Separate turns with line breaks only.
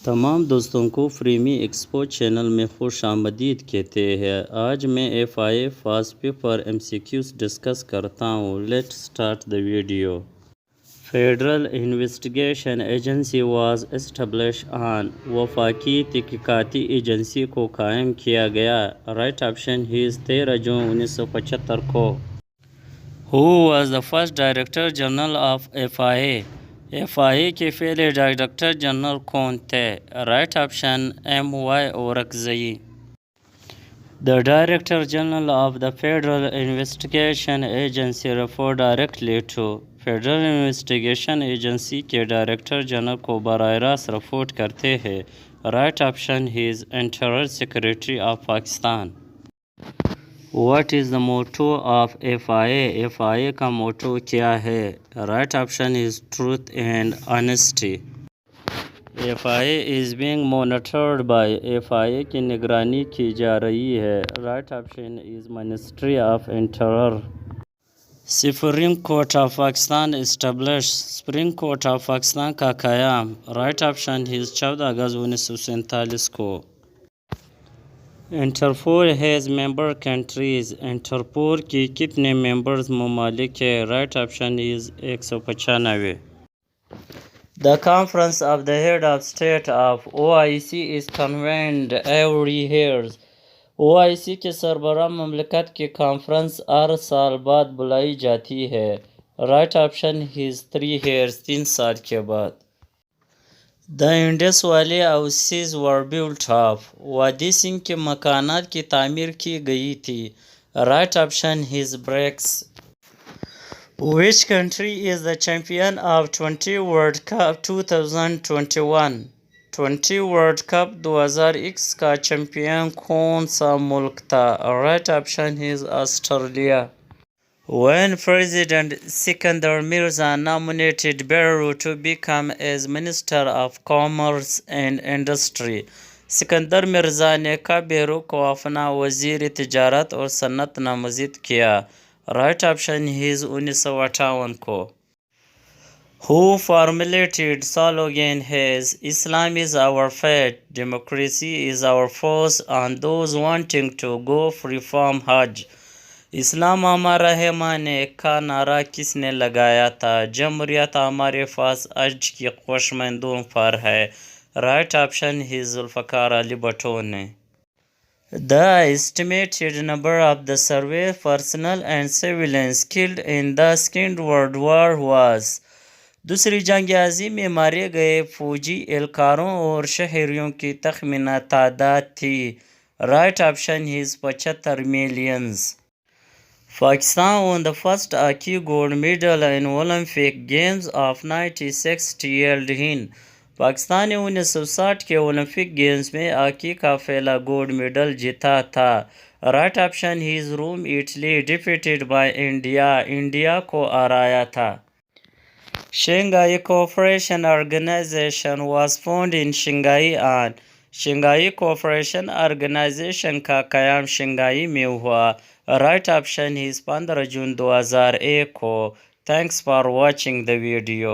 तमाम दोस्तों को प्रेमी एक्सपो चैनल में खुश आमदीद कहते हैं। आज मैं FIA first paper MCQs discuss करता हूँ। Let's start the video. Federal investigation agency was establish on. वफाकी तहकीकाती एजेंसी को कायम किया गया। राइट ऑप्शन इज 13 जून 1975 को। Who was the first director general of FIA? FIA के पहले डायरेक्टर जनरल कौन थे? Right option MY औरकज़ई। The Director General of the Federal Investigation Agency refer directly to। Federal investigation agency के director general को बराह रास्त report करते हैं। Right option is interior secretary of Pakistan. What is the motto of FIA? FIA का मोटो क्या है? Right option is truth and honesty. FIA is being monitored by। FIA की निगरानी की जा रही है। Right option is ministry of interior. Supreme court of Pakistan establish. Supreme court of Pakistan का क़याम। राइट ऑप्शन इज 14 अगस्त 1947 को। Interpol has member countries. Interpol की कितने मेंबर्स ममालिक है? Right option is 195। The conference of the head of state of OIC is convened every year। OIC के सरबराह ममलकत की कॉन्फ्रेंस हर साल बाद बुलाई जाती है। राइट ऑप्शन इज 3 years 3 साल के बाद। The Indus Valley houses were built of। वादी सिंह के मकानात की तामीर की गई थी। Right option is BRICS. Which country is the champion of 20 World Cup 2021? 20 World Cup 2021 का चैंपियन कौन सा मुल्क था? Right option is Australia. When President Sikandar Mirza nominated Beru to become as Minister of Commerce and Industry, Sikandar Mirza ने कब बेरू को अपना वज़ीर तिजारत और सन्नत नामज़द किया? राइट ऑप्शन इज 1958 को। Who formulated slogan has Islam is our faith, democracy is our force, and those wanting to go free from Hajj? इस्लाम हमारा है माने का नारा किसने लगाया था? जमहूरियत हमारे पास हज की ख्वाहिशमंदों पर है। Right option is Zulfikar Ali Bhutto ने। The estimated number of the survey personnel and civilians killed in the Second World War was। दूसरी जंग अज़ीम में मारे गए फौजी एहलकारों और शहरियों की तखमीना तादाद थी। Right option is 75 millions. Pakistan won the first hockey gold medal in Olympic Games of 1960 held in। Pakistan ने 1960 के ओलंपिक गेम्स में हॉकी का पहला गोल्ड मेडल जीता था। Right option is Rome Italy defeated by India. India को हराया था। Shanghai Cooperation Organization was founded in Shanghai on। Shanghai cooperation organisation का क़याम शंघाई में हुआ। राइट ऑप्शन इज 15 जून 2001 को। Thanks for watching the video.